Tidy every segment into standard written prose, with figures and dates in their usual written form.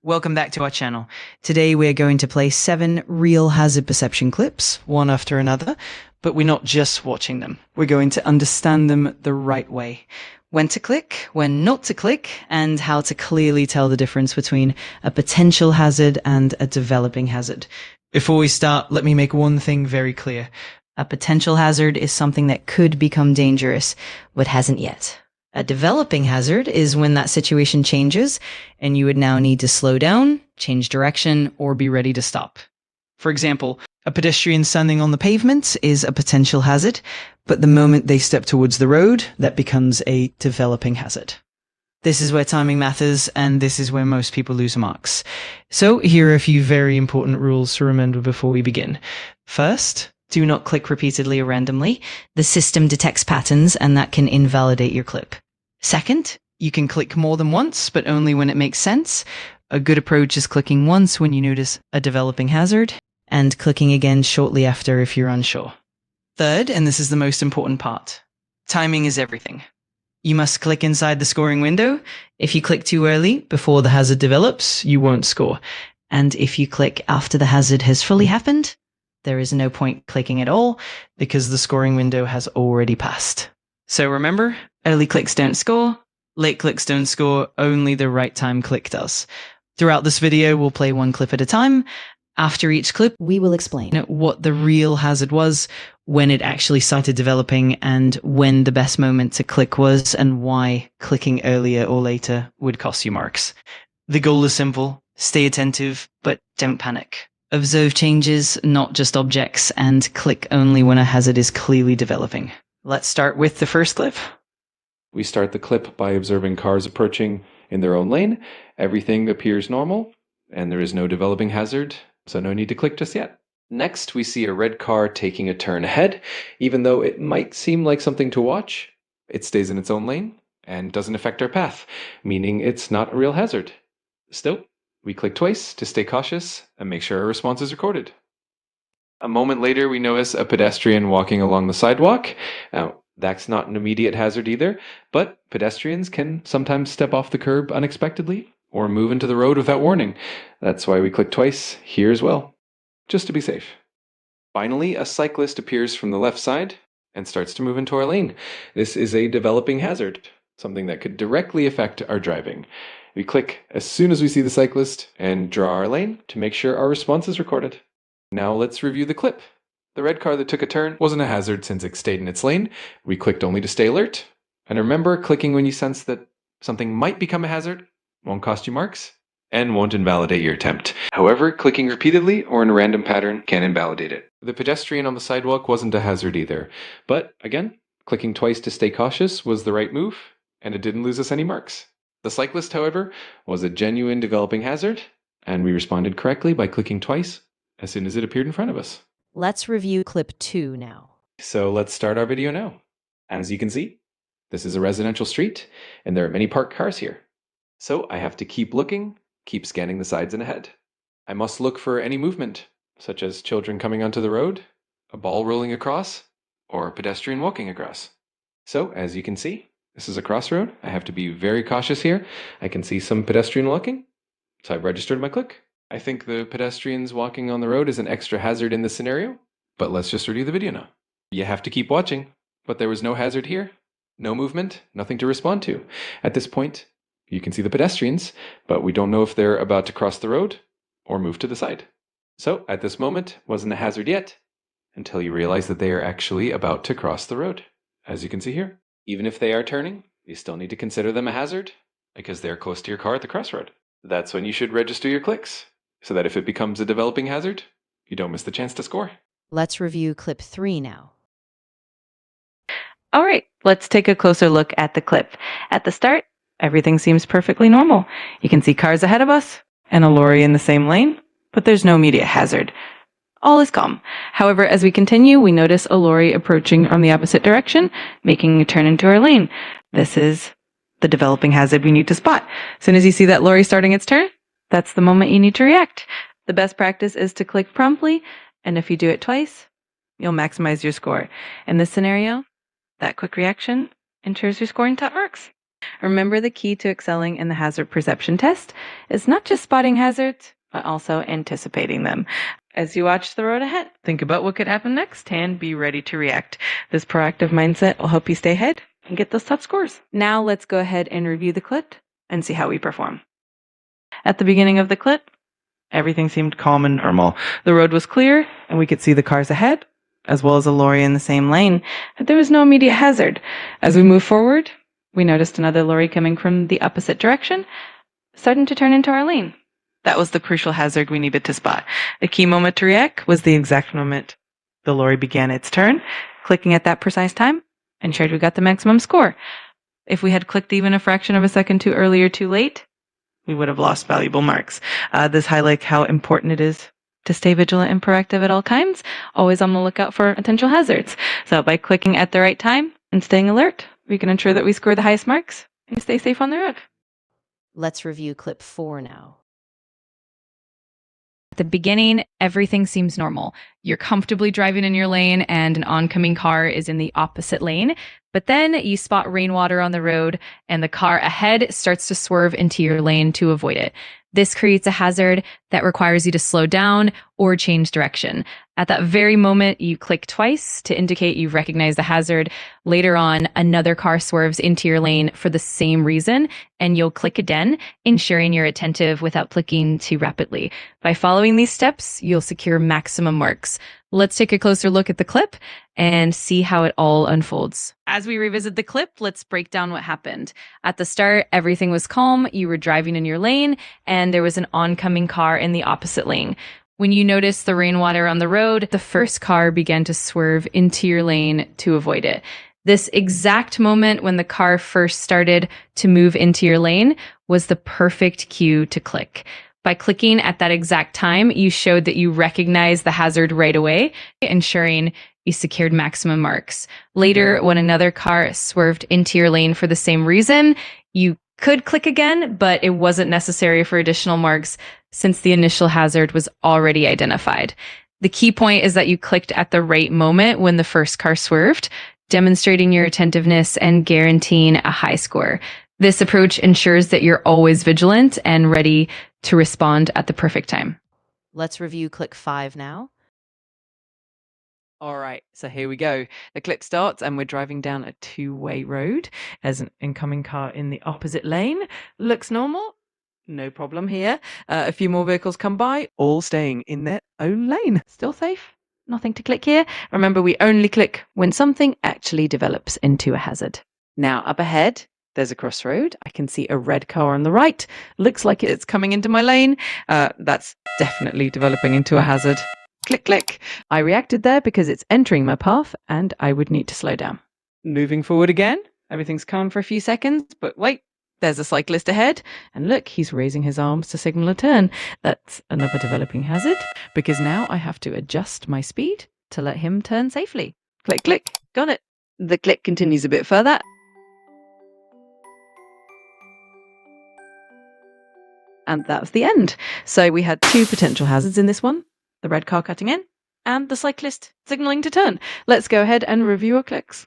Welcome back to our channel. Today we're going to play 7 real hazard perception clips, one after another, but we're not just watching them. We're going to understand them the right way. When to click, when not to click, and how to clearly tell the difference between a potential hazard and a developing hazard. Before we start, let me make one thing very clear. A potential hazard is something that could become dangerous, but hasn't yet. A developing hazard is when that situation changes and you would now need to slow down, change direction, or be ready to stop. For example, a pedestrian standing on the pavement is a potential hazard, but the moment they step towards the road, that becomes a developing hazard. This is where timing matters, and this is where most people lose marks. So here are a few very important rules to remember before we begin. First, do not click repeatedly or randomly. The system detects patterns and that can invalidate your clip. Second, you can click more than once, but only when it makes sense. A good approach is clicking once when you notice a developing hazard and clicking again shortly after if you're unsure. Third, and this is the most important part, timing is everything. You must click inside the scoring window. If you click too early, before the hazard develops, you won't score. And if you click after the hazard has fully happened, there is no point clicking at all because the scoring window has already passed. So remember, early clicks don't score, late clicks don't score, only the right time click does. Throughout this video, we'll play one clip at a time. After each clip, we will explain what the real hazard was, when it actually started developing, and when the best moment to click was, and why clicking earlier or later would cost you marks. The goal is simple: stay attentive, but don't panic. Observe changes, not just objects, and click only when a hazard is clearly developing. Let's start with the first clip. We start the clip by observing cars approaching in their own lane. Everything appears normal, and there is no developing hazard, so no need to click just yet. Next, we see a red car taking a turn ahead. Even though it might seem like something to watch, it stays in its own lane and doesn't affect our path, meaning it's not a real hazard. Still, we click twice to stay cautious and make sure our response is recorded. A moment later, we notice a pedestrian walking along the sidewalk. Now, that's not an immediate hazard either, but pedestrians can sometimes step off the curb unexpectedly or move into the road without warning. That's why we click twice here as well, just to be safe. Finally, a cyclist appears from the left side and starts to move into our lane. This is a developing hazard, something that could directly affect our driving. We click as soon as we see the cyclist and draw our lane to make sure our response is recorded. Now let's review the clip. The red car that took a turn wasn't a hazard since it stayed in its lane. We clicked only to stay alert. And remember, clicking when you sense that something might become a hazard won't cost you marks and won't invalidate your attempt. However, clicking repeatedly or in a random pattern can invalidate it. The pedestrian on the sidewalk wasn't a hazard either. But again, clicking twice to stay cautious was the right move, and it didn't lose us any marks. The cyclist, however, was a genuine developing hazard, and we responded correctly by clicking twice as soon as it appeared in front of us. Let's review clip 2 now. So let's start our video now. As you can see, this is a residential street, and there are many parked cars here. So I have to keep looking, keep scanning the sides and ahead. I must look for any movement, such as children coming onto the road, a ball rolling across, or a pedestrian walking across. So as you can see, this is a crossroad. I have to be very cautious here. I can see some pedestrian walking, so I've registered my click. I think the pedestrians walking on the road is an extra hazard in this scenario, but let's just review the video now. You have to keep watching, but there was no hazard here. No movement, nothing to respond to. At this point, you can see the pedestrians, but we don't know if they're about to cross the road or move to the side. So at this moment, wasn't a hazard yet, until you realize that they are actually about to cross the road, as you can see here. Even if they are turning, you still need to consider them a hazard because they're close to your car at the crossroad. That's when you should register your clicks, so that if it becomes a developing hazard, you don't miss the chance to score. Let's review clip 3 now. All right, let's take a closer look at the clip. At the start, everything seems perfectly normal. You can see cars ahead of us and a lorry in the same lane, but there's no immediate hazard. All is calm. However, as we continue, we notice a lorry approaching from the opposite direction, making a turn into our lane. This is the developing hazard we need to spot. As soon as you see that lorry starting its turn, that's the moment you need to react. The best practice is to click promptly, and if you do it twice, you'll maximize your score. In this scenario, that quick reaction ensures you're scoring top marks. Remember, the key to excelling in the hazard perception test is not just spotting hazards, but also anticipating them. As you watch the road ahead, think about what could happen next and be ready to react. This proactive mindset will help you stay ahead and get those top scores. Now let's go ahead and review the clip and see how we perform. At the beginning of the clip, everything seemed calm and normal. The road was clear and we could see the cars ahead, as well as a lorry in the same lane. But there was no immediate hazard. As we moved forward, we noticed another lorry coming from the opposite direction, starting to turn into our lane. That was the crucial hazard we needed to spot. The key moment to react was the exact moment the lorry began its turn. Clicking at that precise time ensured we got the maximum score. If we had clicked even a fraction of a second too early or too late, we would have lost valuable marks. This highlights how important it is to stay vigilant and proactive at all times, always on the lookout for potential hazards. So by clicking at the right time and staying alert, we can ensure that we score the highest marks and stay safe on the road. Let's review clip 4 now. At the beginning, everything seems normal. You're comfortably driving in your lane and an oncoming car is in the opposite lane. But then you spot rainwater on the road and the car ahead starts to swerve into your lane to avoid it. This creates a hazard that requires you to slow down or change direction. At that very moment, you click twice to indicate you've recognized the hazard. Later on, another car swerves into your lane for the same reason, and you'll click again, ensuring you're attentive without clicking too rapidly. By following these steps, you'll secure maximum marks. Let's take a closer look at the clip and see how it all unfolds. As we revisit the clip, let's break down what happened. At the start, everything was calm. You were driving in your lane, and there was an oncoming car in the opposite lane. When you noticed the rainwater on the road, the first car began to swerve into your lane to avoid it. This exact moment when the car first started to move into your lane was the perfect cue to click. By clicking at that exact time, you showed that you recognized the hazard right away, ensuring you secured maximum marks. Later, when another car swerved into your lane for the same reason, you could click again, but it wasn't necessary for additional marks since the initial hazard was already identified. The key point is that you clicked at the right moment when the first car swerved, demonstrating your attentiveness and guaranteeing a high score. This approach ensures that you're always vigilant and ready to respond at the perfect time. Let's review clip 5 now. All right, so here we go. The clip starts and we're driving down a two-way road. There's an incoming car in the opposite lane. Looks normal. No problem here. A few more vehicles come by, all staying in their own lane. Still safe. Nothing to click here. Remember, we only click when something actually develops into a hazard. Now, up ahead, there's a crossroad. I can see a red car on the right. Looks like it's coming into my lane. That's definitely developing into a hazard. Click, click. I reacted there because it's entering my path and I would need to slow down. Moving forward again. Everything's calm for a few seconds, but wait, there's a cyclist ahead. And look, he's raising his arms to signal a turn. That's another developing hazard because now I have to adjust my speed to let him turn safely. Click, click. Got it. The click continues a bit further. And that's the end. So we had two potential hazards in this one. The red car cutting in, and the cyclist signaling to turn. Let's go ahead and review our clicks.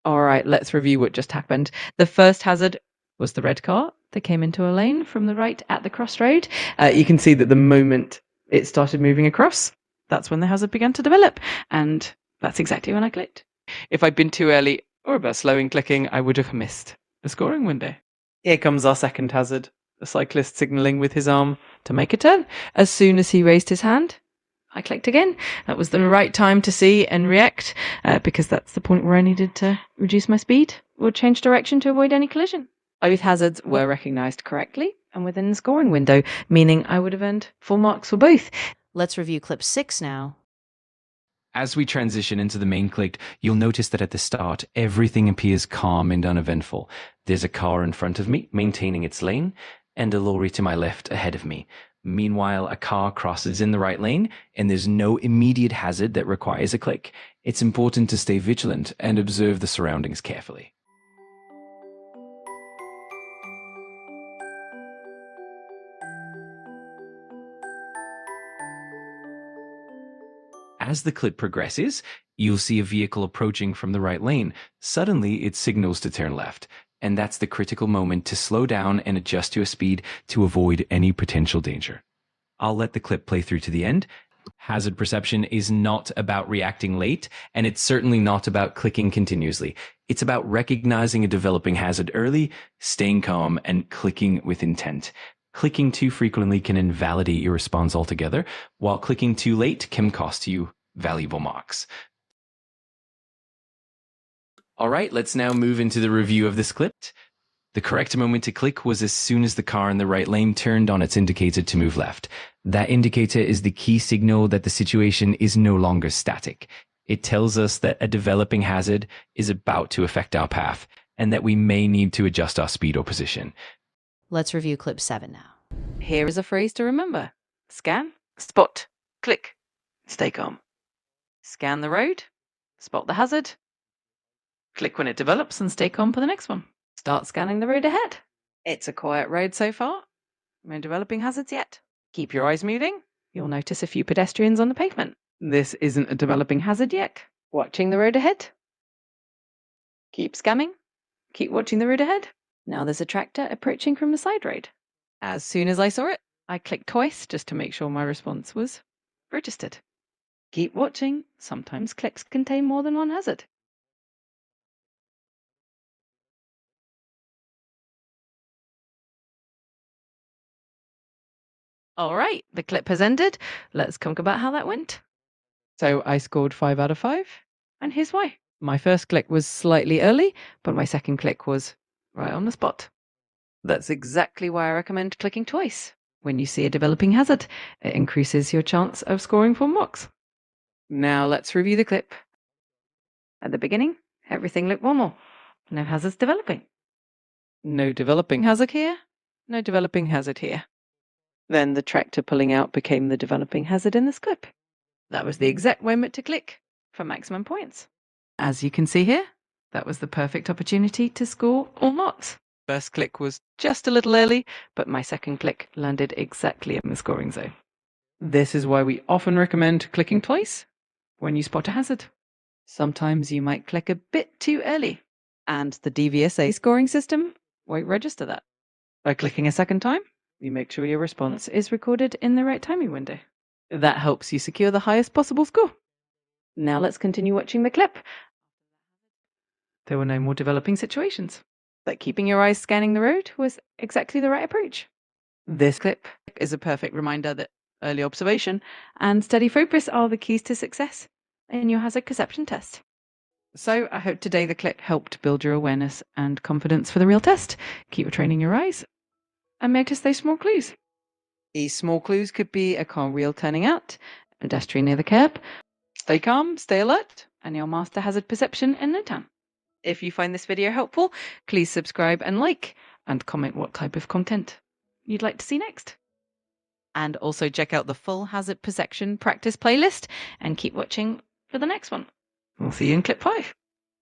All right, let's review what just happened. The first hazard was the red car that came into a lane from the right at the crossroad. You can see that the moment it started moving across, that's when the hazard began to develop. And that's exactly when I clicked. If I'd been too early or about slowing clicking, I would have missed the scoring window. Here comes our second hazard. The cyclist signaling with his arm to make a turn. As soon as he raised his hand, I clicked again. That was the right time to see and react because that's the point where I needed to reduce my speed or change direction to avoid any collision. Both hazards were recognized correctly and within the scoring window, meaning I would have earned full marks for both. Let's review clip 6 now. As we transition into the main clip, you'll notice that at the start, everything appears calm and uneventful. There's a car in front of me, maintaining its lane, and a lorry to my left ahead of me. Meanwhile, a car crosses in the right lane, and there's no immediate hazard that requires a click. It's important to stay vigilant and observe the surroundings carefully. As the clip progresses, you'll see a vehicle approaching from the right lane. Suddenly, it signals to turn left. And that's the critical moment to slow down and adjust to a speed to avoid any potential danger. I'll let the clip play through to the end. Hazard perception is not about reacting late, and it's certainly not about clicking continuously. It's about recognizing a developing hazard early, staying calm, and clicking with intent. Clicking too frequently can invalidate your response altogether, while clicking too late can cost you valuable marks. All right, let's now move into the review of this clip. The correct moment to click was as soon as the car in the right lane turned on its indicator to move left. That indicator is the key signal that the situation is no longer static. It tells us that a developing hazard is about to affect our path and that we may need to adjust our speed or position. Let's review clip 7 now. Here is a phrase to remember. Scan, spot, click, stay calm. Scan the road, spot the hazard, click when it develops, and stay calm for the next one. Start scanning the road ahead. It's a quiet road so far. No developing hazards yet. Keep your eyes moving. You'll notice a few pedestrians on the pavement. This isn't a developing hazard yet. Watching the road ahead. Keep scanning. Keep watching the road ahead. Now there's a tractor approaching from the side road. As soon as I saw it, I clicked twice just to make sure my response was registered. Keep watching. Sometimes clicks contain more than one hazard. All right, the clip has ended. Let's talk about how that went. So I scored 5 out of 5, and here's why. My first click was slightly early, but my second click was right on the spot. That's exactly why I recommend clicking twice. When you see a developing hazard, it increases your chance of scoring full marks. Now let's review the clip. At the beginning, everything looked normal. No hazards developing. No developing hazard here. No developing hazard here. Then the tractor pulling out became the developing hazard in this clip. That was the exact moment to click for maximum points. As you can see here, that was the perfect opportunity to score all marks. First click was just a little early, but my second click landed exactly in the scoring zone. This is why we often recommend clicking twice when you spot a hazard. Sometimes you might click a bit too early, and the DVSA scoring system won't register that. By clicking a second time, you make sure your response is recorded in the right timing window. That helps you secure the highest possible score. Now let's continue watching the clip. There were no more developing situations, but keeping your eyes scanning the road was exactly the right approach. This clip is a perfect reminder that early observation and steady focus are the keys to success in your hazard perception test. So I hope today the clip helped build your awareness and confidence for the real test. Keep training your eyes and notice those small clues. These small clues could be a car wheel turning out, a pedestrian near the curb. Stay calm, stay alert, and you'll master hazard perception in no time. If you find this video helpful, please subscribe and like, and comment what type of content you'd like to see next. And also check out the full hazard perception practice playlist and keep watching for the next one. We'll see you in clip 5.